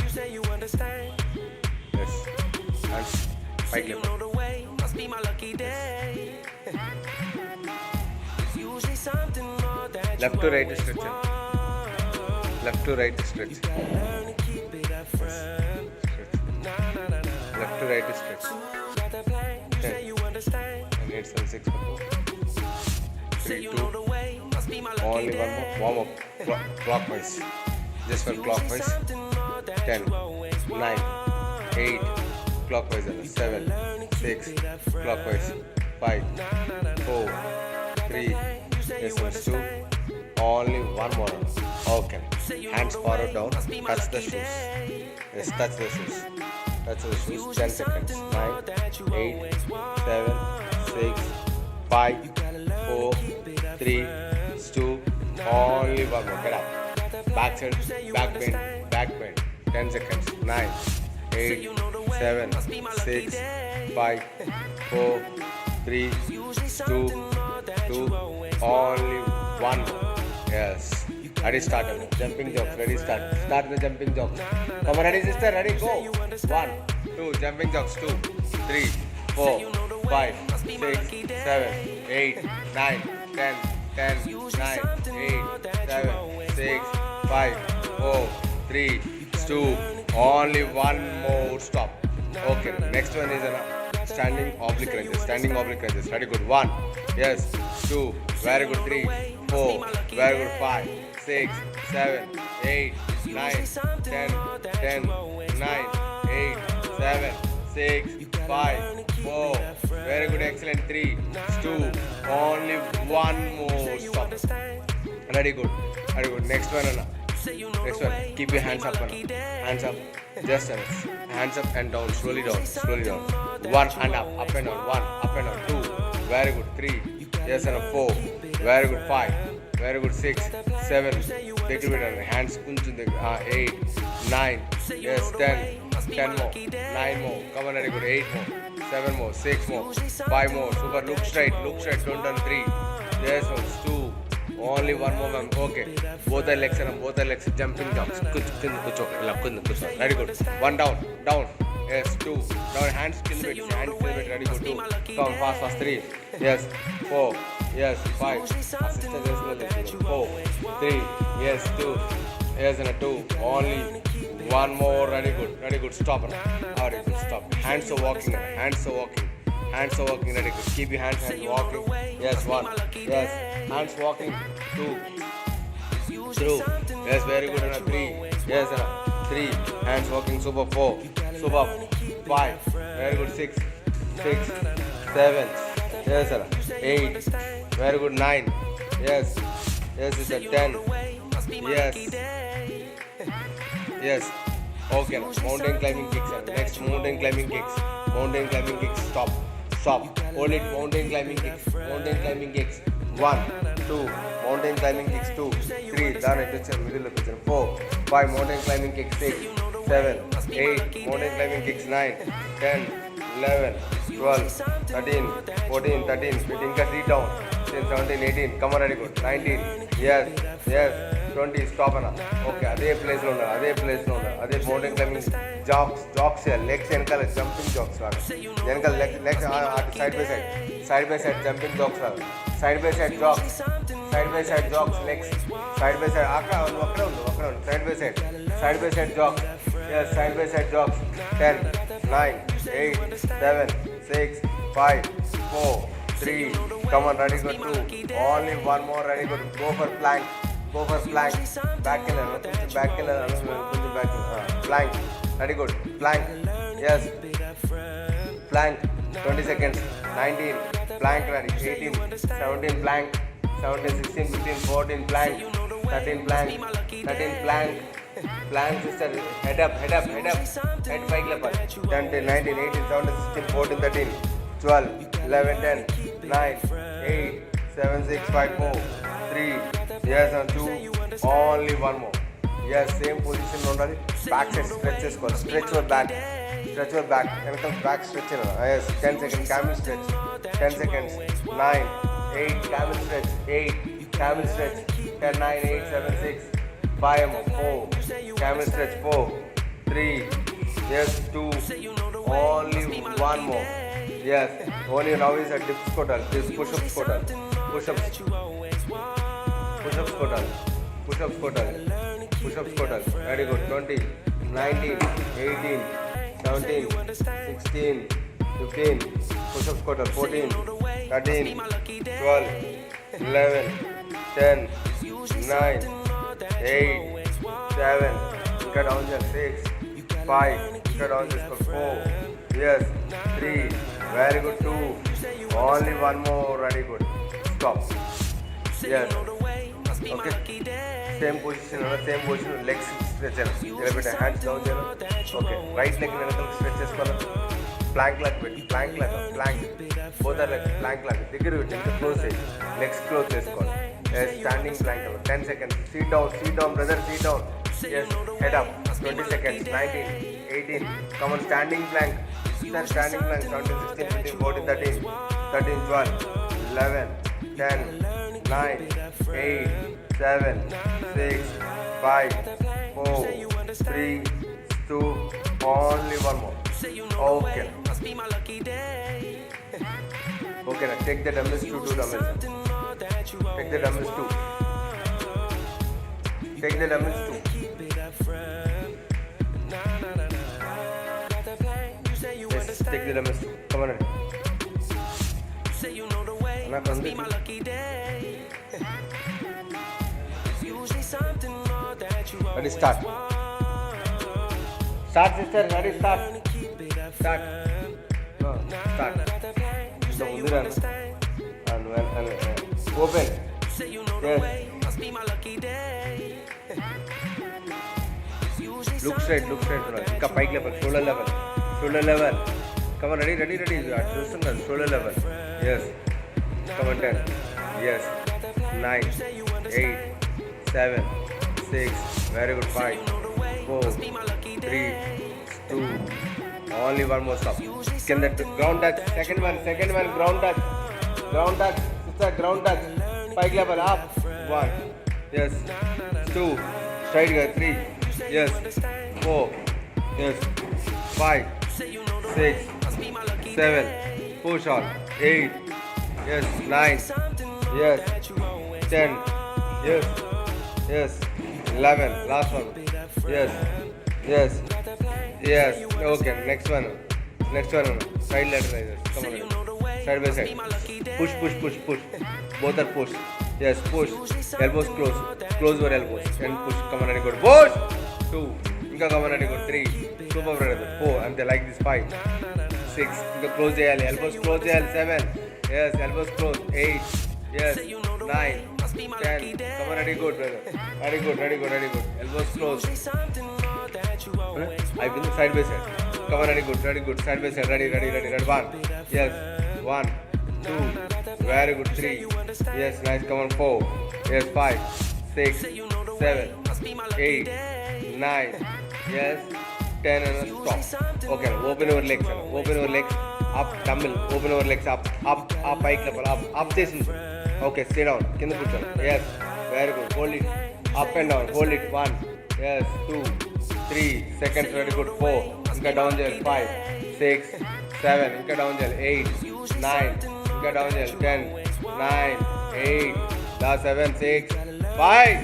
You say you understand. Yes. Hands. Say Right you left. know the way. Must be my lucky day. Usually something more that Left you to right always stretch. want. Left to right stretch. Learn to keep it up front. Stretch. Nah, nah, nah, nah. Left to right stretch. Got that plan. You say 10. you understand. And 8, 7, 6, 4. Say 3, you 2. know the way. Must be my lucky Only day. one more. Warm up. Clockwise. Just for clockwise. Something more that 10, you always 9, 8, clockwise, 7, 6, clockwise, 5, 4, 3, yes, 2, only one more. Okay. Hands forward down, touch the shoes. Yes, touch the shoes. Touch the shoes, 10 seconds. 9, 8, 7, 6, 5, 4, 3, 2, only one more. Get up. Back side, back bend, 10 seconds. 9, 8, 7, 6, 5, 4, 3, 2, 2, only one more. Yes. Ready, start. Jumping jump. Ready, start. Start the jumping jump. Come on, ready, sister. Ready, go. 1, 2, jumping jumps. 2, 3, 4, 5, 6, 7, 8, 9, 10, 10, 9, 8, 7, 6, 5, 4, 3, 2, only one more. Stop. Okay, next one is standing oblique crunches. Standing oblique crunches. Very good. 1, yes. 2, very good. 3, 4, very good. 5, 6, 7, 8, 9, 10, 10, 9, 8, 7, 6, 5, 4, very good. Excellent. 3, 2, only one more. Stop. Very good. Very good. Next one, Anna. Next one. Keep your hands up, Anna. Hands up. Just hands up and down. Slowly down. Slowly down. 1 and up and down. 1 up and down. 2. Very good. 3. Yes, Anna. 4. Very good. 5. Very good. 6. 7. Little bit on hands. 8. 9. Yes. 10. 10 more. 9 more. Come on. Very good. 8 more. 7 more. 6 more. 5 more. Super. Look straight. Look straight. Don't turn. 3. Yes. 2. Only one more, ma'am. Okay. Both the legs and both the legs jumping jumps. Very good. 1 down. Down. Yes. 2. Down. Hands till bit. Hands till bit. Very good. 2. Come fast, fast. 3. Yes. 4. Yes. 5. Assistant as well. 4. 3. Yes. 2. Yes. And a 2. Only one more. Very good. Very good. Stop. Very good. Stop. Hands are walking. Hands are walking. Hands are walking. Very good. Keep your hands walking. Yes. 1. Yes. Hands walking. 2. 2. Yes. Very good. And a 3. Yes. And a 3. Hands walking. Super. 4. Super. 5. Very good. 6. 6. 7. Yes. And a 8. Very good. 9. Yes. Yes. It's a 10. Yes. Yes. Okay. Mountain climbing kicks. Next mountain climbing kicks. Mountain climbing kicks. Stop. Stop. Hold it. Mountain climbing kicks. Mountain climbing kicks. 1, 2. Mountain climbing kicks. 2, 3. Down at the middle of the 4, 5. Mountain climbing kicks. 6, 7, 8. Mountain climbing kicks. 9, 10, 11, 12, 13, 14, 13. 15 cut 3 down. 16, 17, 18. Come on, very good. 19. Yes. Yes. 20. Stop. Okay. Adhe place lo unna. Adhe place lo unna. Adhe mountain climbing jogs. Jogs here. Legs enkala jumping jogs. Enkala legs side by side. Side by side jumping jogs. Side by side jogs. Side by side jogs. Legs. Side by side. Akkada side by side. Side by side jogs. Yes. Side by side jogs. 10, 9, 8, 7, 6, 5, 4, 3. Come on. Ready. Good. 2. Only one more. Ready. Good. Go for plank. Go for plank. Back killer. Back killer. Plank. Very good. Plank. Yes. Plank. 20 seconds. 19. Plank ready. 18. 17 plank. 17, 16, 15, 14 plank. 13 plank. 13 plank. Plank sister. Head up. Head up. Head up. Head bike level. 10, 19, 18, 17, 16, 14, 13, 12, 11, 10, 9, 8, 7, 6, 5, 4, 3. Yes, and 2. Only one more. Yes, same position. Only back side stretches. Stretch your back. Stretch your back. Back stretch. Yes, 10 seconds. Camel stretch. 10 seconds. 9, 8. Camel stretch. 8. Camel stretch. 10, 9, 8, 7, 6. 5 more. 4. Camel stretch. 4, 3. Yes, 2. Only one more. Yes, only now is a dips total. This push-ups total. Push-ups. Push-ups total. Push-ups total. Push-ups total. Very good. 20, 19, 18, 17, 16, 15. Push-ups total. 14, 13, 12, 11, 10, 9, 8, 7. Cut down just 6, 5. Cut down just 4. Yes, 3. Very good. 2. Only one more. Very good. Stop. Yes. Okay. Same position. Legs stretch. Hands down. Okay. Right leg stretches. Plank like it. Plank. Both are like plank like it. Close it. Legs close. Yes. Standing plank. 10 seconds. Sit down, brother. Sit down. Yes. Head up. 20 seconds. 19, 18. Come on. Standing plank. Standing plank. 17, 16, 15, 14, 13, 12, 11, 10, 9, 8, 7, 6, 5, 4, 3, 2. Only one more. Okay. Okay, now take the dumbbells to 2 dumbbells. Take the dumbbells 2. Take the dumbbells 2. Yes, take the dumbbells 2. Come on. Anna, come on. Ready, start. Start, sister. Ready, start. Start. No, start. So, and open. Yes. Look straight. Come pike level, shoulder level. Come on, ready. Shoulder level. Yes. Come on, 10. Yes. 9, 8, 7, 6. Very good. 5, 4, 3, 2. Only one more stop. Can that ground touch? Second one. Ground touch. Sister, ground touch. Pike level up. 1. Yes. 2. Straight guy. 3. Yes. 4. Yes. 5. 6. 7. Push on. 8. Yes. 9. Yes. 10. Yes. 11. Last one. Yes. Okay. Next one. Side ladder raises. Come on. Side by side. Push. Both are push. Yes. Push. Elbows close. Close your elbows and push. Come on, good. Push. 2. Come on, good. 3. Super brother. 4. And they like this. 5. 6. Close the L. Elbows close the L. 7. Yes. Elbows close. 8. Yes. 9. 10. Come on, good, brother. Very good. Elbows close. I've been side by side. Come on, very good. Side by side. Ready. 1. Yes. 1, 2. Very good. 3. Yes. Nice. Come on. 4. Yes. 5, 6, 7, 8, 9. Yes. 10 and stop. Okay. Open your legs. Up. Dumbbell. Open your legs. Up. Pike level. Up. Jason. Okay. Sit down. Kinda put down. Yes. Very good. Hold it. Up and down. Hold it. 1. Yes. 2, 3. Seconds. Very good. 4. Inka down there. 5, 6, 7. Inka down there. 8, 9. Inka down there. 10, 9, 8. Last 7, 6, 5,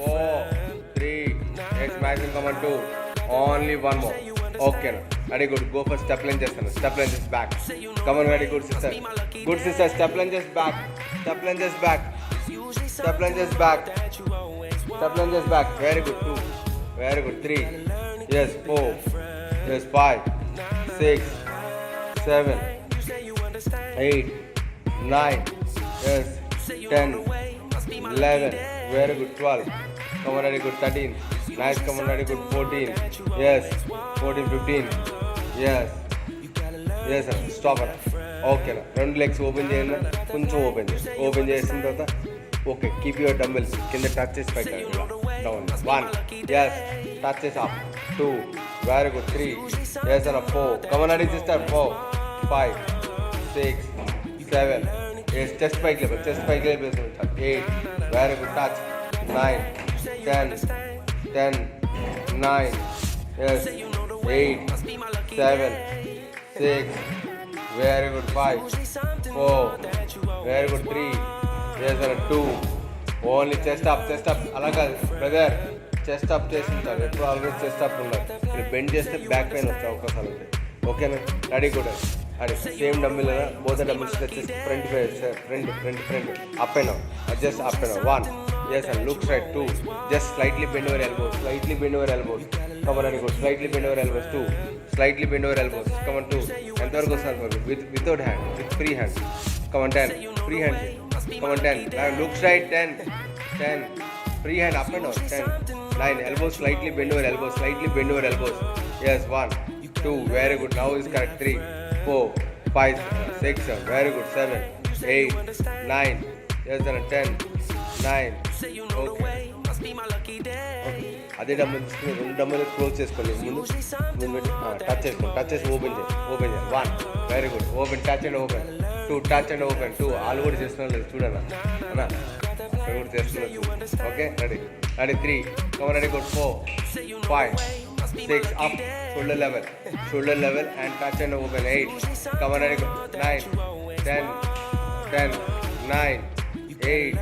4, 3. Next maximum come on 2. Only one more. Okay. Very good. Go for step lunges. Step lunges back. Come on. Very good, sister. Good, sister. Step lunges back. Step lunges back. Very good. 2. Very good. 3. Yes. 4. Yes. 5, 6, 7, 8, 9. Yes. 10, 11. Very good. 12. Come on, very good. 13. Nice. Come on, very good. 14. Yes. 14, 15. Yes. Yes అన్న stop అన్న ఓకేనా రెండు legs open చేయండి కొంచెం open చేసిన తర్వాత okay keep your dumbbells కింద touch చేసి పైకి డౌన్ 1 ఎస్ టచ్ చేసి అప్ 2 వెరీ గుడ్ 3 ఎస్ అన్న 4 కమన్ అడి సిస్టర్ 4 5 6 7 ఎస్ చెస్ట్ పైకి లేపు 8 very good touch 9 10 9 yes 8 7 6 very good 5 4 very good 3 yes sir 2 only chest up అలా కాదు బ్రదర్ చెస్ట్ అప్ చేసి ఉంటారు ఎప్పుడు ఆల్వేస్ చెస్ట్ అప్ ఉండాలి మీరు బెండ్ చేస్తే బ్యాక్ పెయిన్ వచ్చే అవకాశాలు ఉంటాయి ఓకేనా రెడీ కూడా అదే సేమ్ డమ్మిల్ బోత్ డమ్మిల్స్ వచ్చేసి front up and just up and 1 yes and look straight 2 just slightly bend your elbows come on good slightly bend your elbows 2 slightly bend your elbows come on 2 ఎంతవరకు వస్తుంది without hand with free hand come on 10 free hand come on 10 now look straight 10 free hand up and down 10 9 elbows slightly bend your elbows yes 1 2 very good now is correct 3 4 5 6 very good 7 8 9 yes and 10 9 okay అదే డబ్బులు తీసుకుని రెండు డబ్బులు close చేసుకోండి ముందు touch చేసి open చేయి 1 very good open touch and open 2 touch and open 2 ఆలు కూడా చేస్తున్నారు లేదు చూడన్నా అన్నా అక్కడ కూడా చేస్తున్నారు okay ready 3 come on ready good 4 5 6 up shoulder level and touch and open 8 come on ready good 9 10 9 8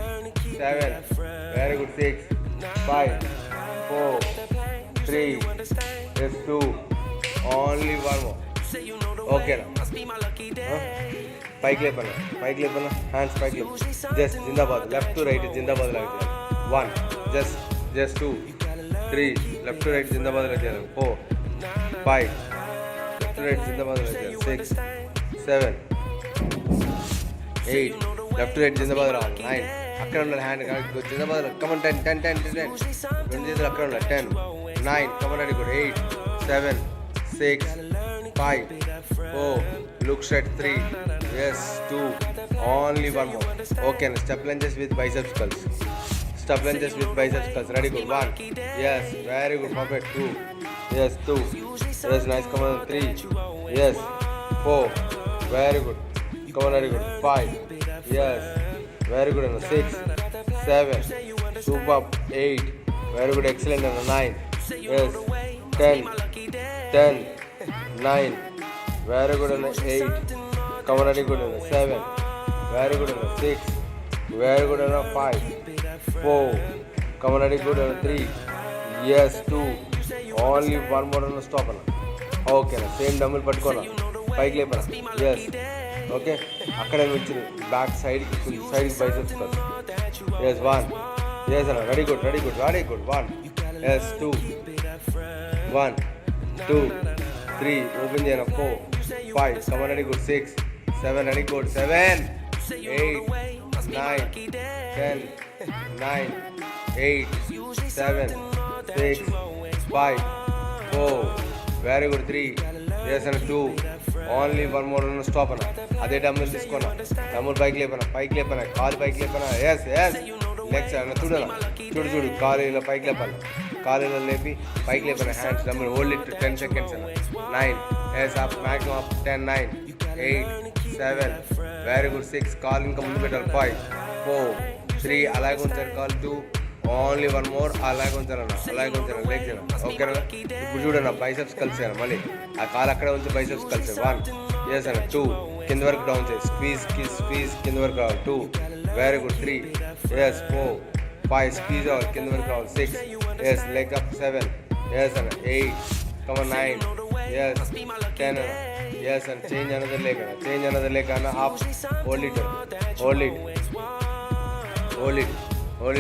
7 very good 6 5 4 3 yes 2 only one more okay na పైకి లేపన్నా హ్యాండ్స్ పైకి లేపు జస్ట్ జిందాబాద్ లెఫ్ట్ టు రైట్ జిందాబాద్ లాగా చేయాలి 1 జస్ట్ 2 3 లెఫ్ట్ టు రైట్ జిందాబాద్ లాగా చేయాలి 4 5 లెఫ్ట్ టు రైట్ జిందాబాద్ లాగా చేయాలి 6 7 8 లెఫ్ట్ టు రైట్ జిందాబాద్ రావాలి 9 అక్కడ ఉండాలి హ్యాండ్ జిందాబాద్ కమన్ 10 రెండు చేతులు అక్కడ ఉండాలి 10 9 come on ready good 8 7 6 5 4 look straight 3 yes 2 only one more okay step lunges with biceps curls ready good 1 yes very good perfect 2 yes 2 yes nice come on 3 yes 4 very good come on ready good 5 yes very good and 6 7 super 8 very good excellent and 9 yes 10 9 very good and 8 come on ready good and 7 very good and 6 very good and 5 4 come on ready good and 3 yes 2 only one more and stop and okay na same dumbbell పట్టుకోనా పైకి లేపనా yes okay అక్కడే నుంచి back side కి biceps curls yes 1 yes అన్న ready good 1 yes 2 1 2 3 open చేయనా 4 5 come on ready good 6 7 ready good 7 8 9 10 9 8 7 6 5 4 very good 3 yes and 2 only one more stop అన్న అదే డమ్మిల్ తీసుకోనా డమ్మిల్ పైకి లేపనా కాలు పైకి లేపనా ఎస్ లెగ్స్ అన్న చూడు కాలు ఇలా పైకి లేపాలి కాలు ఇలా లేపి పైకి లేపనా హ్యాండ్స్ డమ్మిల్ హోల్డ్ ఇట్ 10 seconds అన్న 9 yes up maximum up 10 9 8 7 very good 6 కాలు ఇంకా ముందు పెట్టాలి 5 4 3 అలాగే ఉంచారు కాలు 2 ఓన్లీ వన్ మోర్ అలాగే ఉంచాను లెగ్స్ అన్న ఓకేనా ఇప్పుడు చూడన్న బైసెప్స్ కలిసాను మళ్ళీ ఆ కాలు అక్కడే ఉంచి బైసెప్స్ కలిసాను 1 ఎస్ అన్న 2 కింద వరకు డౌన్ చేయి స్క్వీజ్ కింద వరకు రావాలి 2 వెరీ గుడ్ 3 ఎస్ 4 5 స్క్వీజ్ అవ్వాలి కింద వరకు రావాలి 6 ఎస్ లెగ్ అప్ 7 ఎస్ అన్న 8 కమన్ 9 ఎస్ 10 అన్న ఎస్ అన్న చేంజ్ అనదర్ లెగ్ అన్న up hold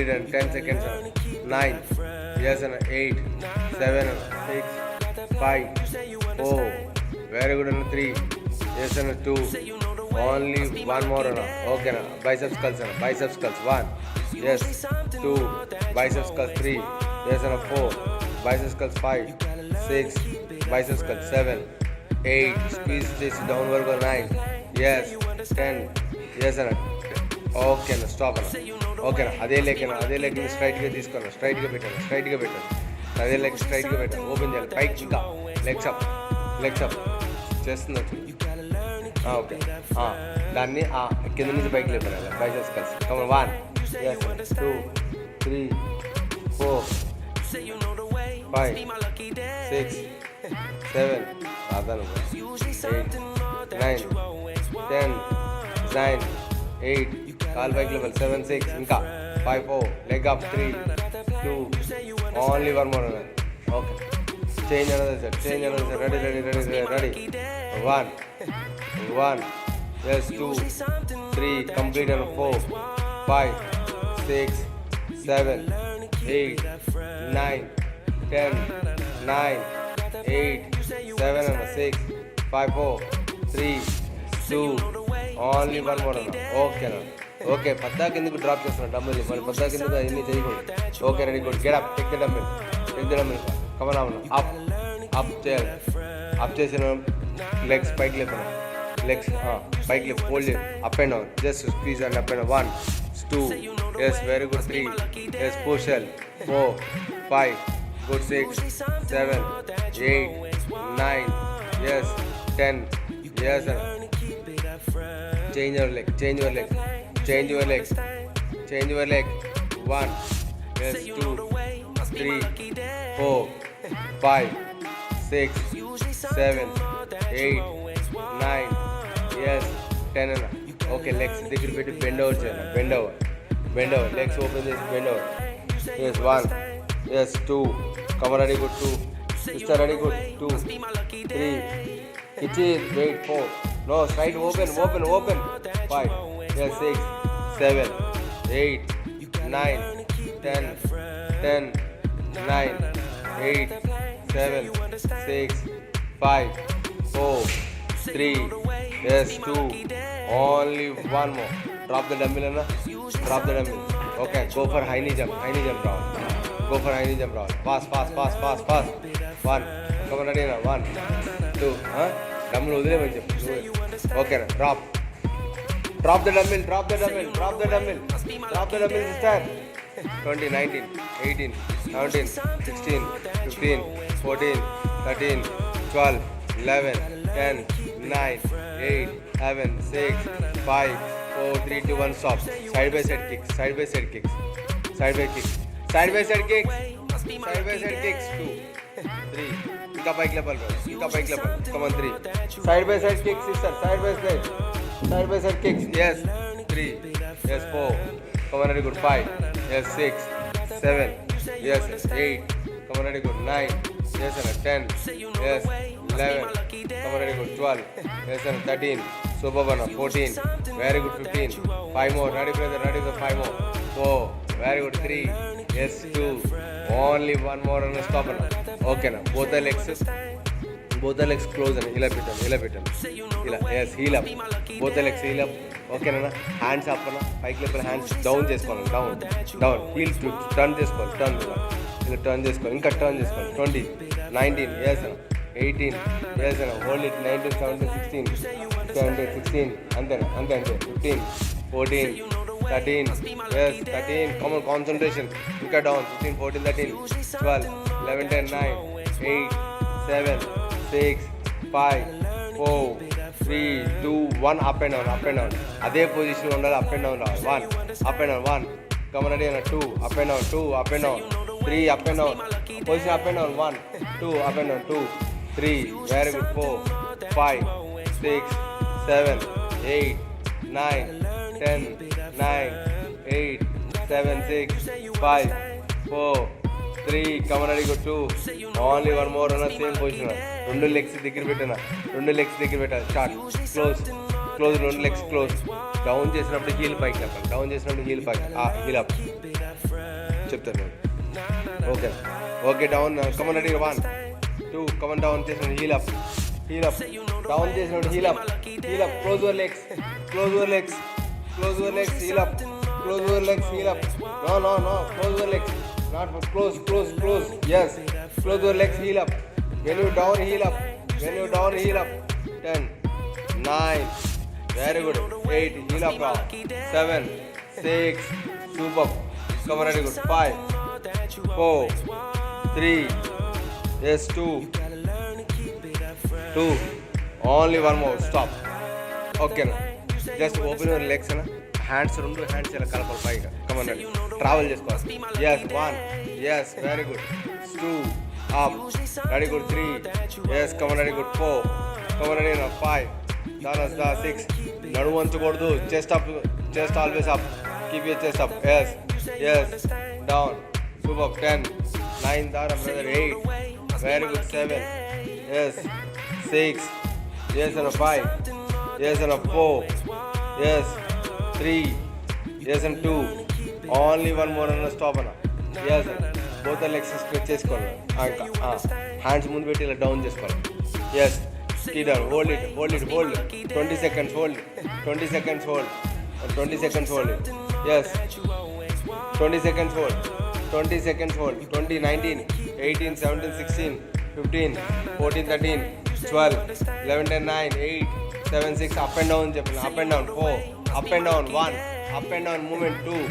it and 10 seconds 9 yes and 8 7 6 5 4 very good and 3 yes and 2 only one more and okay na biceps curls 1 yes 2 biceps curls 3 yes and 4 biceps curls 5 6 biceps curls 7 8 squeeze this down వరకు 9 yes 10 yes అన్న okay అన్న stop అన్న okay అన్న అదే leg స్ట్రైట్గా తీసుకోను స్ట్రైట్గా పెట్టాను అదే లెగ్ స్ట్రైట్గా పెట్టాను ఓపెన్ చేయాలి పైకి ఇంకా లెగ్స్ అప్ చేస్తున్నట్టు ఓకే దాన్ని కింద నుంచి పైకి లేపాను బైసెప్స్ కలిసి come on 1 yes 2 3 4 5 6 7 అదను 8 9 10 9 8 call bike level 7 6 ఇంకా 5 4 leg up 3 2 only one more okay change another sir ready 1 yes 2 3 complete and 4 5 6 7 8 9 10 9 8 7 and 6 5 4 3 2 only one more అన్న ఓకే పద్దాకి ఎందుకు డ్రాప్ చేస్తున్నా డబ్బులు మరి పద్దాకి ఎందుకు అన్ని చేయకూడదు okay ready good get up take the డబ్బులు కమన్ అవును అప్ చేయాలి అప్ చేసిన లెగ్స్ పైకి లేపను లెగ్స్ పైకి లేపు hold up and down just squeeze and up and 1 2 yes very good 3 yes push 4 5 good 6 7 8 9 yes 10 yes change your leg 1 yes 2 3 4 5 6 7 8 9 yes 10 అన్న okay legs దగ్గర పెట్టి బెండ్ ఓవర్ చేయాలి బెండ్ ఓవర్ లెగ్స్ ఓపెన్ చేసి bend over yes 1 yes 2 come ready good 2 sister ready good 2 3 it is wait 4 no straight open 5 yes 6 7 8 9 10 9 8 7 6 5 4 3 yes 2 only one more drop the dumbbell anna drop the dumbbell okay go for high knee jump round fast 1 come on ready now 1 2 dumbbell వదిలేమని చెప్పు ఓకేనా drop the డమ్మల్ sister 20 19 18 17 16 15 14 13 12 11 10 9 8 7 6 5 4 3 2 1 stop side by side kicks 2 3 ఇంకా పైకి లేపాలి come on 3 side by side kicks sister side by side kicks yes 3 yes 4 come on ready good 5 yes 6 7 yes 8 come on ready good 9 yes and 10 yes 11 come on ready good 12 yes and 13 super banana 14 very good 15 5 more ready brother 5 more 4 very good 3 yes 2 only one more and stop okay na both the legs close and ఇలా పెట్టాను ఇలా yes heel up both the legs heel up okay na hands up na పైకి లేపి hands down చేసుకోవాలి down heel to turn చేసుకోవాలి ఇలా turn చేసుకోవాలి ఇంకా turn చేసుకోవాలి 20 19 yes 18 yes hold it 19 17 16 అంతే 15 14 13 yes 13 come on concentration ఇంకా down 15 14 13 12 11 10 9 8 7 6 5 4 3 2 1 up and down అదే పొజిషన్ ఉండాలి up and down రావాలి 1 up and down 1 come on ready 2 up and down 3 up and down position up and down 1 2 up and down 2 3 very good 4 5 6 7 8 9 10 9 8 7 6 5 4 3 come on ready go 2 only one more on the same position రెండు legs దగ్గర పెట్టాలి start close రెండు legs close down చేసినప్పుడు heel పైకి లేపాలి heel up చెప్తాను okay down come on ready 1 2 come on down చేసినప్పుడు heel up down చేసినప్పుడు heel up close your legs heel up no close your legs not close yes close your legs heel up when you down heel up When you down, heel up. 10, 9, very good. 8, heel up now. 7, 6, super. Come on, very good. 5, 4, 3, yes, 2, 2. Only one more. Stop. Okay, now. Just open your legs, na. Hands rundu, hands ఇలా కలపాలి పైగా. Come on, ready. Travel చేసుకోవాలి. Yes, 1. Yes, very good. 2. Up. Ready, good. 3. Yes, come on, ready, good. 4. Come on, ready, now. 5. Dana, 6. నడు వంచకూడదు. Chest up. Chest always up. Keep your chest up. Yes. Yes. Down. Super. 10. 9. Dara, brother. 8. Very good. 7. Yes. 6. Yes, and a 5. Yes, and a 4. Yes. 3. Yes, and 2. Only one more and a stop. Yes, both the legs stretch చేసుకోవాలి. ఇంకా hands ముందు పెట్టి ఇలా down చేసుకోవాలి. Yes, keep down. Hold it. 20 seconds hold. 20 seconds hold. 20 seconds hold it. Yes, 20 seconds hold. 20 seconds hold. 20, 19, 18, 17, 16, 15, 14, 13, 12, 11, 10, 9, 8, 7, 6. Up and down చెప్పండి. Up and down. 4. Up and down. 1. Up and down. Movement 2.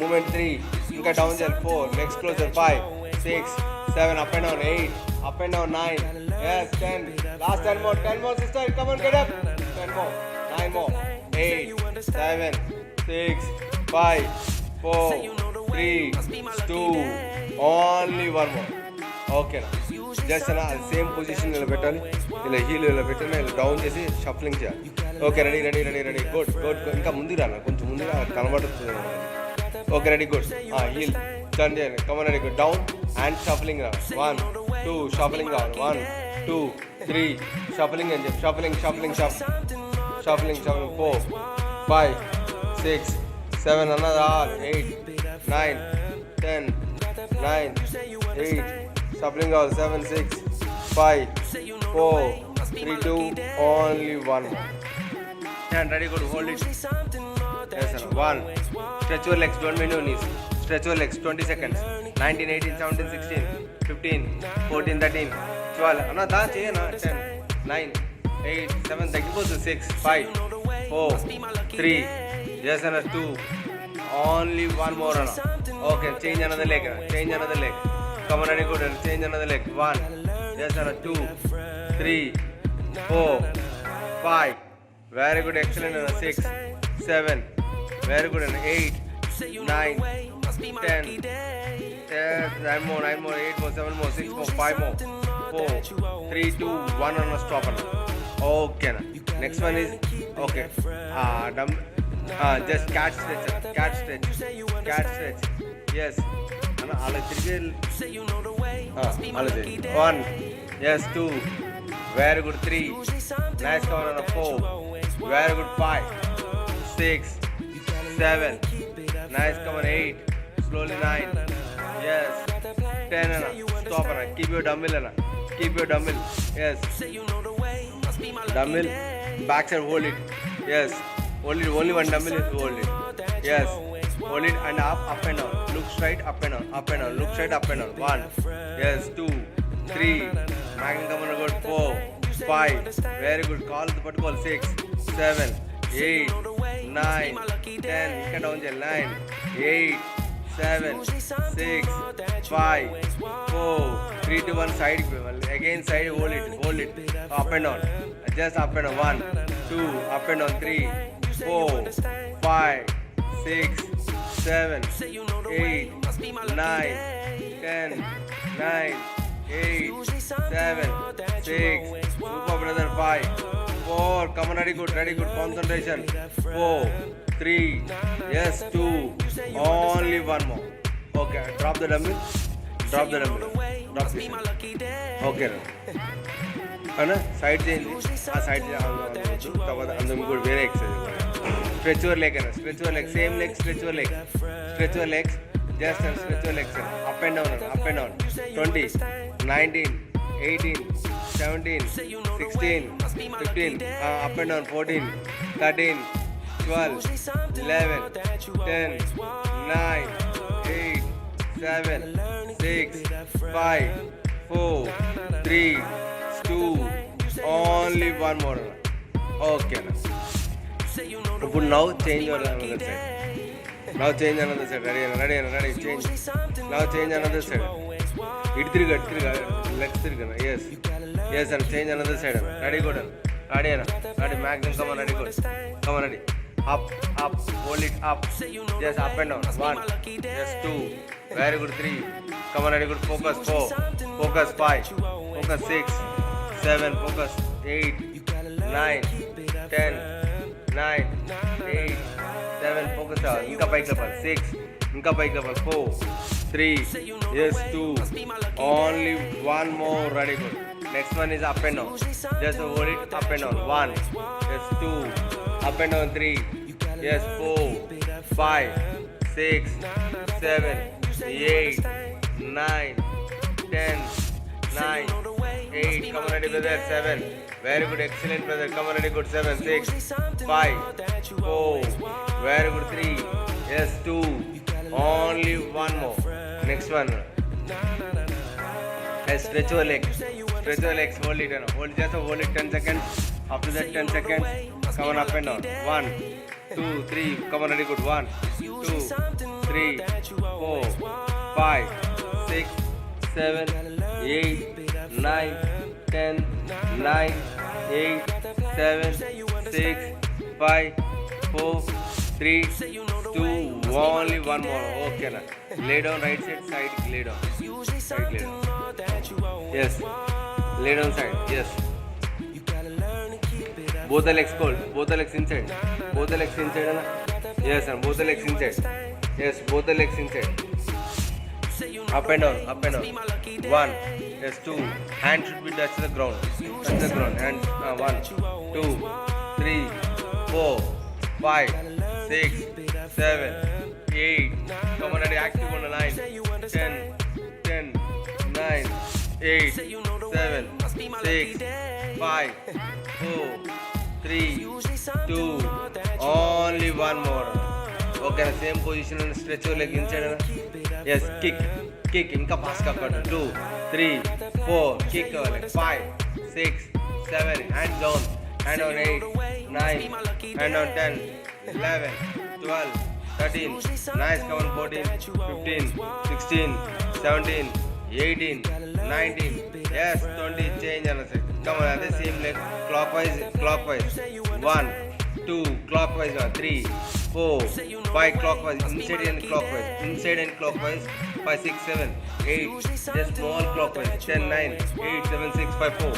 Movement 3. ఇంకా down చేయాలి. 4. Legs closer. 5, 6, 7. Up and down. 8. Up and down. 9. Yes, 10. Last 10 more. 10 more, sister. Come on, get up. 10 more. 9 more. 8, 7, 6, 5, 4, 3, 2. Only one more. Okay just అలా same position ఇలా పెట్టాలి. ఇలా heal ఇలా పెట్టాలి. ఇలా down చేసి షఫ్లింగ్ చేయాలి. Okay, ready. గుడ్. ఇంకా ముందు రాను, కొంచెం ముందుగా కనబడుతుంది. Okay, ready, good. Heel turn చేయండి. Come on, ready, good. Down and shuffling రా. 1, 2 షఫ్లింగ్ కావాలి. 1, 2, 3 షఫ్లింగ్ అని చెప్పి షఫ్లింగ్ 4, 5, 6, 7 అన్నది ఆల్. 8, 9, 10, 9, 8 షఫ్లింగ్ కావాలి. 7, 6, 5, 4, 3, 2. Only one more. And ready, good. Hold it. Yes, sir. 1. Stretch your legs. Don't bend your knees. Stretch your legs. 20 seconds. 19, 18, 17, 16, 15, 14, 13, 12. Anna, da cheyana. 10, 9, 8, 7. Taggipodu. 6, 5, 4, 3. Yes, Anna. 2. Only one more, Anna. Okay, change another leg. Come on, ready, good. Change another leg. 1. Yes, Anna. 2, 3, 4, 5. Very good, excellent. 6, 7. Very good. 8, 9, 10. Yes, 9 more, 8 more, 7 more, 6 more, 5 more, 4, 3, 2, 1 on a stop. Okay. Next one is okay. Just cat stretch. Yes. I'll take 1. Yes, 2. Very good. 3. Nice cover on a 4. Very good. 5, 6, 7. Nice cover. 8. Slowly 9. Yes. 10. Stop. Keep your dumbbell. Yes. Dumbbell. Backside. Hold it. Yes. Only one dumbbell is hold it. Yes. Hold it and up and down. Look straight, up and down. Look straight, up and down. 1. Yes. 2, 3. Magnum come on, good. 4, 5. Very good. Call the particle. 6, 7, 8, 9, 10. You can down there. 9, 8, 7, 6, 5, 4, 3 to 1 side. Again side. Hold it. Up and down. Just up and down. 1, 2. Up and down. 3, 4, 5, 6, 7, 8, 9, 10, 9, 8, 7, 6. Super, brother. 5, 4. Come on, ready, good. Concentration. 4, 3. Yes, 2. Only one more. Okay, drop the dumbbell. Drop this. Okay. Side change. Side change. Very exercise. Stretch your leg. Same leg. Stretch your legs. Just stretch your legs. Up and down. 20, 19, 18, 17, 16, 15. Up and down. 14, 13, 12, 11, 10, 9, 8, 7, 6, 5, 4, 3, 2. Only one more. Okay. Now change another side. Now change another side. Ready. Change. Now change another side. Let's yes. Yes, and change another side. Ready, good. Ready, maximum. Come on, ready, good. Come on, ready. Up, hold it up. Yes, up and down. 1, yes, 2. Very good, 3. Come on, ready, good. Focus, 4. Focus, 5. Focus, 6. 7. Focus, 8. 9. 10. 9. 8. 7. Focus, inka bike level. 6. Inka bike level. 4. 3. Yes, 2. Only one more. Ready, good. Next one is up and down. Just hold it up and down. 1. Yes, 2. Up and down. 3. Yes, 4. 5. 6. 7. 8. 9. 10. 9. 8. Come on, ready, brother. 7. Very good, excellent, brother. Come on, ready, good. 7. 6. 5. 4. Very good. 3. Yes, 2. Only one more. Next one. Stretch your legs. Stretch your legs. Hold it. Just hold it 10 seconds. After that 10 seconds, come on up and down. 1, 2, 3. Come on, ready, good. 1, 2, 3, 4, 5, 6, 7, 8, 9, 10, 9, 8, 7, 6, 5, 4, 3, 2. Only one more. Okay, na. Lay down right side. Lay down. Side, lay down. Yes. Lay down side. Yes. Both the legs cold. Both the legs inside. Both the legs inside. Na? Yes, and both the legs inside. Yes, both the legs inside. Up and down. 1. Yes, 2. Hand should be touch the ground. Hands. 1, 2, 3, 4, 5, 6, 7, 8. Come on, active on the 9. 10, 9, 8, 7, 6, 5, 4, 3, 2. Only one more. Okay, same position and stretch your leg inside. Yes, kick. Inka pass ka 2, 3, 4. Kick your leg. 5, 6, 7. Hands down. Hand on 8, 9. Hand on 10, 11, 12, 13. Nice. Come on, 14, 15, 16, 17, 18, 19. Yes, 20. Change another. Come on, the same leg. Clockwise. 1, 2. Clockwise. 3, 4, 5. Clockwise. Inside and clockwise. 5, 6, 7, 8. Just small clockwise. 10, 9, 8, 7, 6, 5, 4,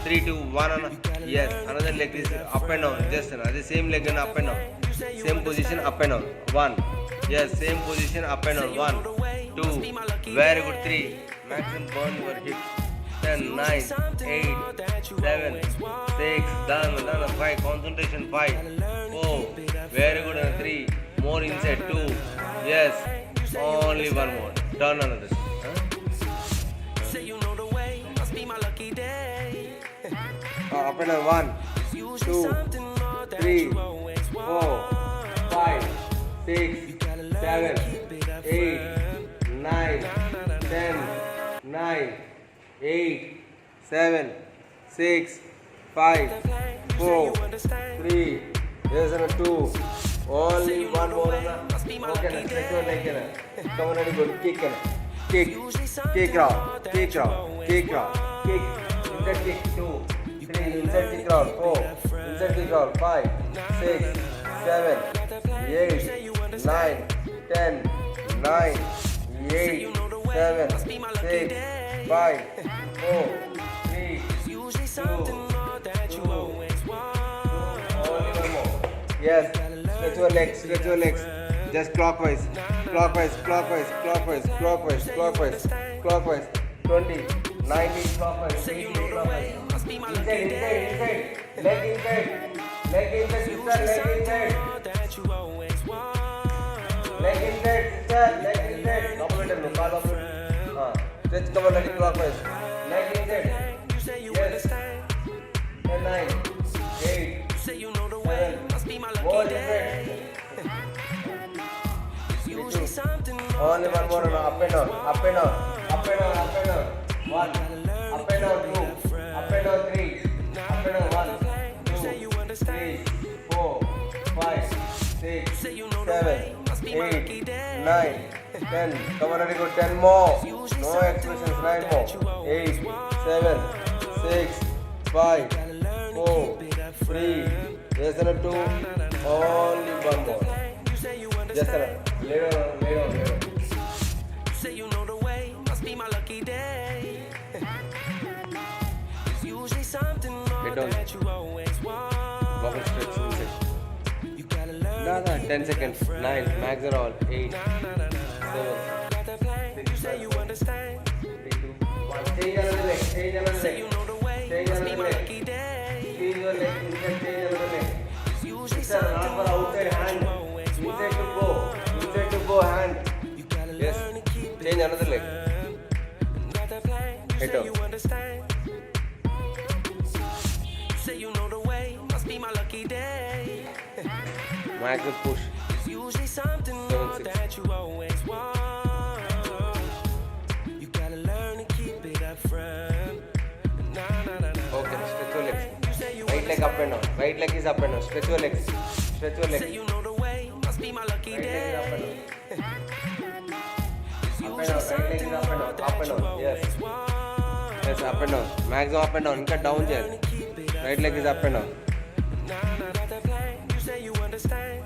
3, 2, 1. Yes, another leg is up and down. Just the same leg and up and down. Same position, up and down. 1. Yes, same position, up and down. 1, 2. Very good. 3. Maximum burn your hips. 10, 9, 8, 7, 6. Done. 5. Concentration. 5, 4. Very good. 3. More inside. 2. Yes. Only one more. Turn another. Up and down. 1, 2, 3, 4, 5, 6, 7, 8, 9, 10, 9, 8, 7, 6, 5, 4, 3, yes, and 2. Only one more. Okay, stretch your leg. Come on, ready, good. Kick round. Kick. Inside kick. 2, 3. Inside kick round. 4. Inside kick round. 5, 6, 7, 8, 9, 10, 9, 8, 7, 6, 5, 4, 3, 2. Only one more. Yes. Stretch your legs. Just clockwise. 20, 19 clockwise, 80 clockwise. Inside. Leg inside, sister, leg inside. Double it. Stretch cover leg clockwise. Leg inside. Yes. 10, 9, 8, 7. More inside. Only one more. Up and down. 1. Up and down. 2. Up and down. 3. Up and understand. 4, 5, 6, Say you know the 7, way, must be my lucky 8, day. 9, 10. Come on, very good. 10 more. Usually No something expressions. more 9 that you more. always 8, want. 7, 6, 5, Gotta learn to 4, keep it up 3. front. Yes, and a 2. Only one more. You say you Yes, sir. understand. Later on, later on, later on. Say you know the way, must be my lucky day. It's usually something more Get down. that you always want. Bubble stretch inside. You gotta learn No, to no, keep 10 it seconds. up front. 9, max and all. 8, 7, Got that plan, you say you understand. 3, 2, 1. Change another leg. Change another Say you leg. know the way, Change must be another my leg. lucky day. Squeeze your leg inside. Change another leg. It's usually Sir, not something for more outside that hand. you always Inside to want. go. Inside to go hand. You gotta Yes. learn to keep it Change another leg. Got that plan, you Head say up. you understand. Say you know the way, must be my lucky day. Max and push. It's usually something 7, more 6. that you always want. You gotta learn to keep it up front. Nah, nah, nah, nah. Okay, stretch your legs. You say you Right leg up and down. Right leg is up and down. Stretch your legs. Stretch your Say legs. you know the way, must be my lucky Right leg is up and day. down. It's Up and usually down. Right leg something is up and more down. Up that and you down. Yes. always want. Yes, up and down. Max up and down. Inka down chair. Keep it up Right leg is up and down. Nah, nah, got that plan, you say you understand.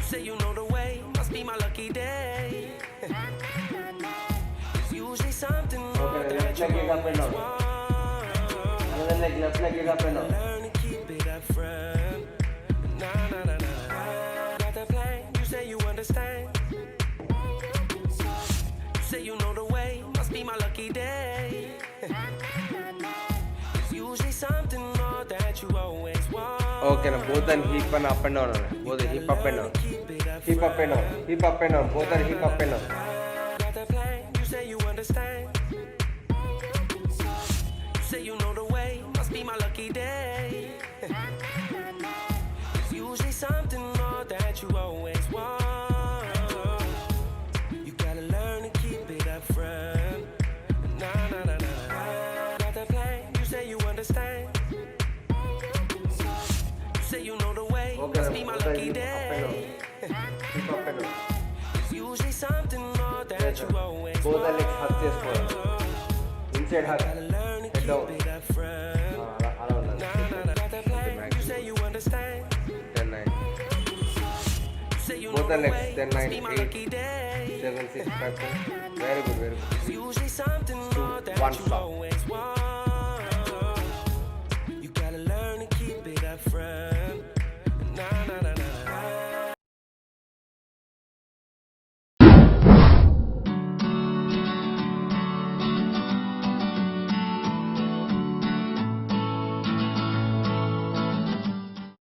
Say you know the way, must be my lucky day. It's usually something more Okay, that left you leg is up and down. want. Another leg, left leg is up and down. Learn to keep it up front. Nah, nah, nah, nah. Got that plan, you say you understand. Say you know the way, must be my lucky day. It's usually something more that you always want. Okay, now both are hip and up and down. Both are hip up and down. Keep it up Hip up and down. Hip up and down. Both are hip up and down. Got that plan, you say you understand. Say you know the way, must be my lucky day. It's usually something more that you always want. You gotta learn to keep it up front. Nah, nah, nah, nah. Got that plan, you say you understand. Say you know the way, Okay, must now be my both are lucky hip up and day. down. Hip up and down. It's usually something more that Yes, you sir. always Both are want. legs hug chest forward. Inside hug. Gotta learn to Head keep down. it up front. Around Nah, nah, nah, got that plan, you say you understand. 10, 9. Say you Both know are the legs, way, 10, must 9, be my 8, lucky day. 7, 6, 5, 4. Very good, very good. Usually something more that 1 you stop. always want.